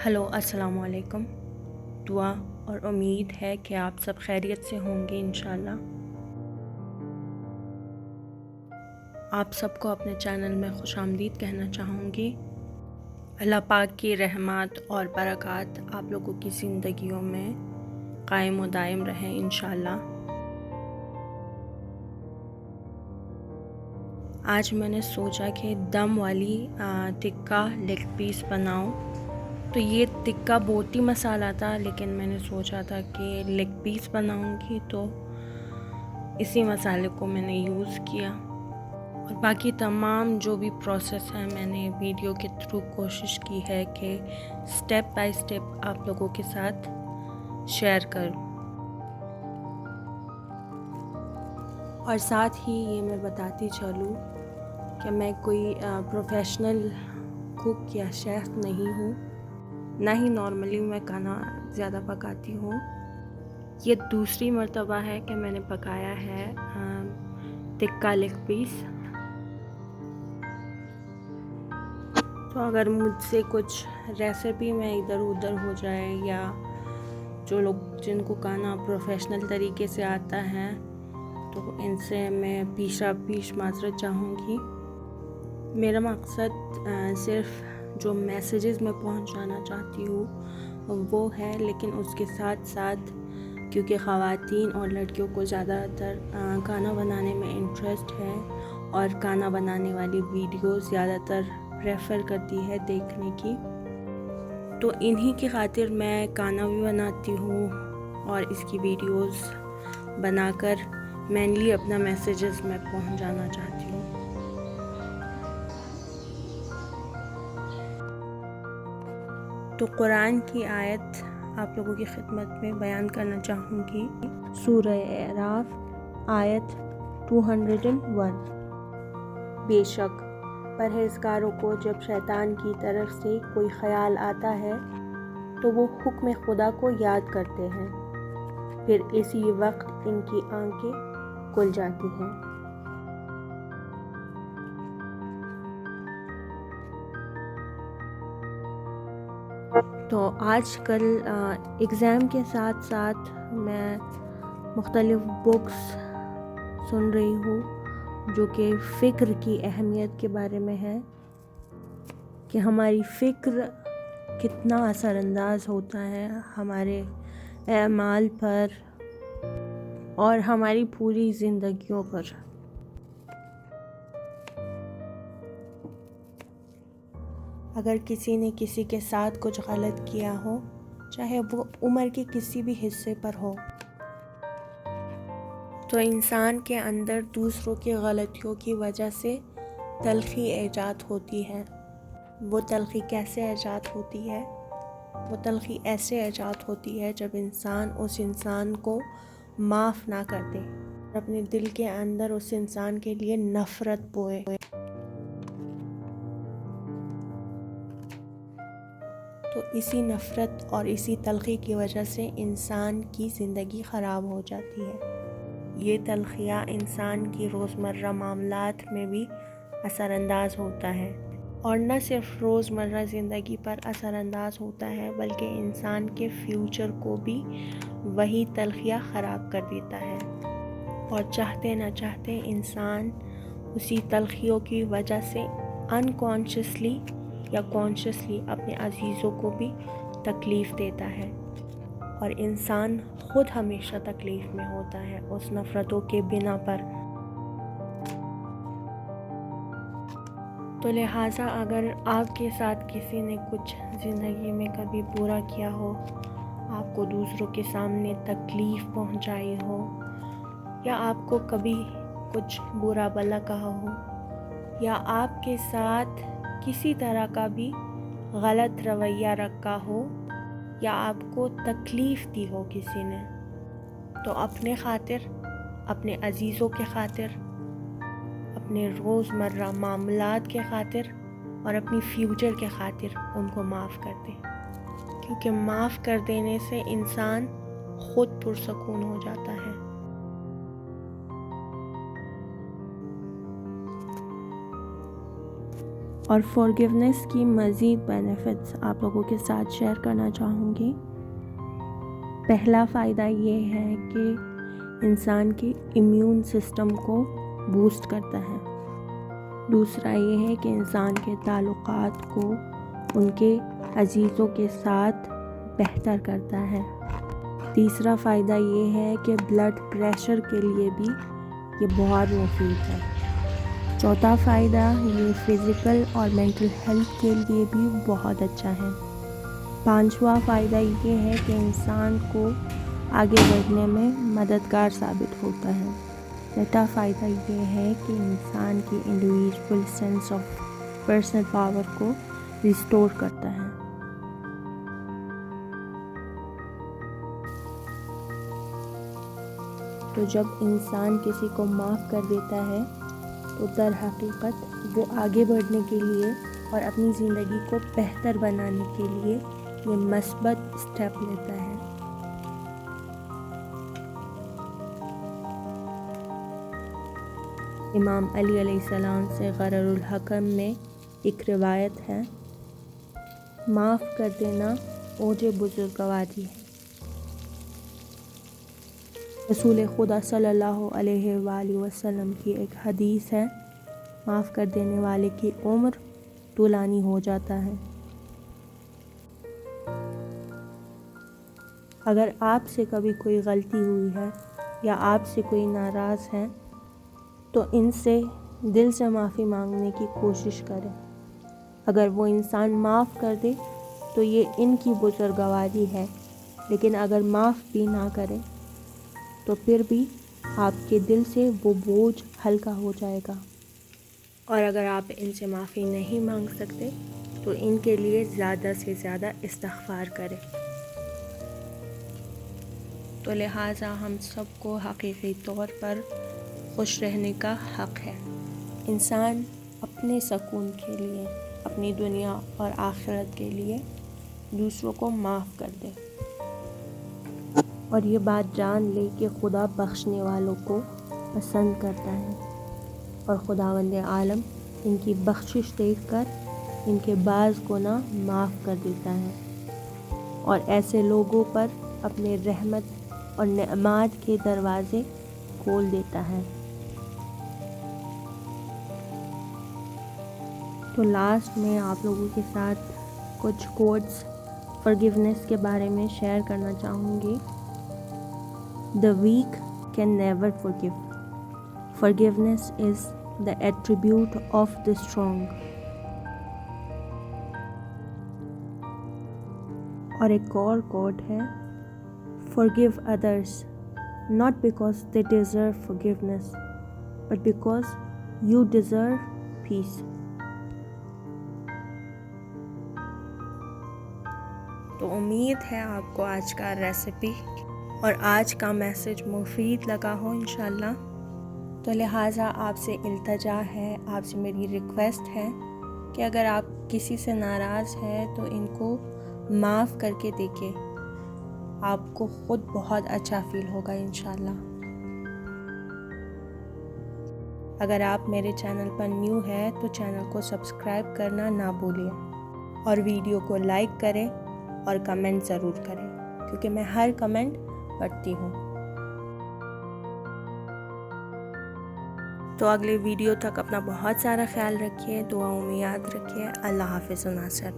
Hello, السلام علیکم۔ دعا اور امید ہے کہ آپ سب خیریت سے ہوں گے انشاءاللہ۔ آپ سب کو اپنے چینل میں خوش آمدید کہنا چاہوں گی۔ اللہ پاک کی رحمت اور برکات آپ لوگوں کی زندگیوں میں قائم و دائم رہیں انشاءاللہ۔ آج میں نے سوچا کہ دم والی ٹکا لیگ پیس بناؤں۔ تو یہ ٹکا بوٹی مسالہ تھا، لیکن میں نے سوچا تھا کہ لیگ پیس بناؤں گی تو اسی مسالے کو میں نے یوز کیا، اور باقی تمام جو بھی پروسیس ہے میں نے ویڈیو کے تھرو کوشش کی ہے کہ سٹیپ بائی سٹیپ آپ لوگوں کے ساتھ شیئر کروں، اور ساتھ ہی یہ میں بتاتی چلوں کہ میں کوئی پروفیشنل کوک یا شیف نہیں ہوں، نہ ہی نارملی میں کھانا زیادہ پکاتی ہوں۔ یہ دوسری مرتبہ ہے کہ میں نے پکایا ہے ٹکا لیگ پیس۔ تو اگر مجھ سے کچھ ریسیپی میں ادھر ادھر ہو جائے، یا جو لوگ جن کو کھانا پروفیشنل طریقے سے آتا ہے تو ان سے میں پیش معذرت چاہوں گی۔ میرا مقصد صرف جو میسیجز میں پہنچانا چاہتی ہوں وہ ہے، لیکن اس کے ساتھ ساتھ کیونکہ خواتین اور لڑکیوں کو زیادہ تر کھانا بنانے میں انٹرسٹ ہے، اور کھانا بنانے والی ویڈیوز زیادہ تر پریفر کرتی ہے دیکھنے کی، تو انہی کی خاطر میں کھانا بھی بناتی ہوں اور اس کی ویڈیوز بنا کر مینلی اپنا میسیجز میں پہنچانا چاہتی ہوں۔ تو قرآن کی آیت آپ لوگوں کی خدمت میں بیان کرنا چاہوں گی۔ سورہ اعراف آیت 201۔ بے شک پرہیزگاروں کو جب شیطان کی طرف سے کوئی خیال آتا ہے تو وہ حکم خدا کو یاد کرتے ہیں، پھر اسی وقت ان کی آنکھیں کھل جاتی ہیں۔ تو آج کل ایگزام کے ساتھ ساتھ میں مختلف بکس سن رہی ہوں جو کہ فکر کی اہمیت کے بارے میں ہے، کہ ہماری فکر کتنا اثر انداز ہوتا ہے ہمارے اعمال پر اور ہماری پوری زندگیوں پر۔ اگر کسی نے کسی کے ساتھ کچھ غلط کیا ہو، چاہے وہ عمر کے کسی بھی حصے پر ہو، تو انسان کے اندر دوسروں کی غلطیوں کی وجہ سے تلخی ایجاد ہوتی ہے۔ وہ تلخی کیسے ایجاد ہوتی ہے؟ وہ تلخی ایسے ایجاد ہوتی ہے جب انسان اس انسان کو معاف نہ کر دے، اپنے دل کے اندر اس انسان کے لیے نفرت بوئے۔ تو اسی نفرت اور اسی تلخی کی وجہ سے انسان کی زندگی خراب ہو جاتی ہے۔ یہ تلخیاں انسان کی روزمرہ معاملات میں بھی اثر انداز ہوتا ہے، اور نہ صرف روزمرہ زندگی پر اثر انداز ہوتا ہے بلکہ انسان کے فیوچر کو بھی وہی تلخیاں خراب کر دیتا ہے، اور چاہتے نہ چاہتے انسان اسی تلخیوں کی وجہ سے انکانشیسلی یا کانشیسلی اپنے عزیزوں کو بھی تکلیف دیتا ہے، اور انسان خود ہمیشہ تکلیف میں ہوتا ہے اس نفرتوں کے بنا پر۔ تو لہٰذا اگر آپ کے ساتھ کسی نے کچھ زندگی میں کبھی برا کیا ہو، آپ کو دوسروں کے سامنے تکلیف پہنچائی ہو، یا آپ کو کبھی کچھ برا بھلا کہا ہو، یا آپ کے ساتھ کسی طرح کا بھی غلط رویہ رکھا ہو، یا آپ کو تکلیف دی ہو کسی نے، تو اپنے خاطر، اپنے عزیزوں کے خاطر، اپنے روزمرہ معاملات کے خاطر اور اپنی فیوچر کے خاطر ان کو معاف کر دیں، کیونکہ معاف کر دینے سے انسان خود پرسکون ہو جاتا ہے۔ اور فارگیونیس کی مزید بینیفٹس آپ لوگوں کے ساتھ شیئر کرنا چاہوں گی۔ پہلا فائدہ یہ ہے کہ انسان کے امیون سسٹم کو بوسٹ کرتا ہے۔ دوسرا یہ ہے کہ انسان کے تعلقات کو ان کے عزیزوں کے ساتھ بہتر کرتا ہے۔ تیسرا فائدہ یہ ہے کہ بلڈ پریشر کے لیے بھی یہ بہت مفید ہے۔ چوتھا فائدہ یہ فزیکل اور مینٹل ہیلتھ کے لیے بھی بہت اچھا ہے۔ پانچواں فائدہ یہ ہے کہ انسان کو آگے بڑھنے میں مددگار ثابت ہوتا ہے۔ چھٹا فائدہ یہ ہے کہ انسان کی individual sense of personal power کو ریسٹور کرتا ہے۔ تو جب انسان کسی کو معاف کر دیتا ہے تو در حقیقت وہ آگے بڑھنے کے لیے اور اپنی زندگی کو بہتر بنانے کے لیے یہ مثبت اسٹیپ لیتا ہے۔ امام علی علیہ السلام سے غرر الحکم میں ایک روایت ہے، معاف کر دینا اوج بزرگواری ہے۔ رسول خدا صلی اللہ علیہ وآلہ وسلم کی ایک حدیث ہے، معاف کر دینے والے کی عمر طولانی ہو جاتا ہے۔ اگر آپ سے کبھی کوئی غلطی ہوئی ہے یا آپ سے کوئی ناراض ہے تو ان سے دل سے معافی مانگنے کی کوشش کریں۔ اگر وہ انسان معاف کر دے تو یہ ان کی بزرگواری ہے، لیکن اگر معاف بھی نہ کرے تو پھر بھی آپ کے دل سے وہ بوجھ ہلکا ہو جائے گا۔ اور اگر آپ ان سے معافی نہیں مانگ سکتے تو ان کے لیے زیادہ سے زیادہ استغفار کریں۔ تو لہٰذا ہم سب کو حقیقی طور پر خوش رہنے کا حق ہے۔ انسان اپنے سکون کے لیے، اپنی دنیا اور آخرت کے لیے دوسروں کو معاف کر دے اور یہ بات جان لے کہ خدا بخشنے والوں کو پسند کرتا ہے، اور خداوند عالم ان کی بخشش دیکھ کر ان کے بعض گناہ معاف کر دیتا ہے اور ایسے لوگوں پر اپنے رحمت اور نعمات کے دروازے کھول دیتا ہے۔ تو لاسٹ میں آپ لوگوں کے ساتھ کچھ کوٹس فارگیونیس کے بارے میں شیئر کرنا چاہوں گی۔ The weak can never forgive. Forgiveness is the attribute of the strong. اور ایک اور کوٹ ہے، Forgive others, not because they deserve forgiveness, but because you deserve peace. تو امید ہے آپ کو آج کا ریسیپی اور آج کا میسج مفید لگا ہو انشاءاللہ۔ تو لہٰذا آپ سے التجا ہے، آپ سے میری ریکویسٹ ہے کہ اگر آپ کسی سے ناراض ہیں تو ان کو معاف کر کے دیکھیں، آپ کو خود بہت اچھا فیل ہوگا انشاءاللہ۔ اگر آپ میرے چینل پر نیو ہے تو چینل کو سبسکرائب کرنا نہ بھولیں اور ویڈیو کو لائک کریں اور کمنٹ ضرور کریں، کیونکہ میں ہر کمنٹ پڑھتی ہوں۔ تو اگلے ویڈیو تک اپنا بہت سارا خیال رکھیے، دعاؤں میں یاد رکھیے۔ اللہ حافظ و ناصر۔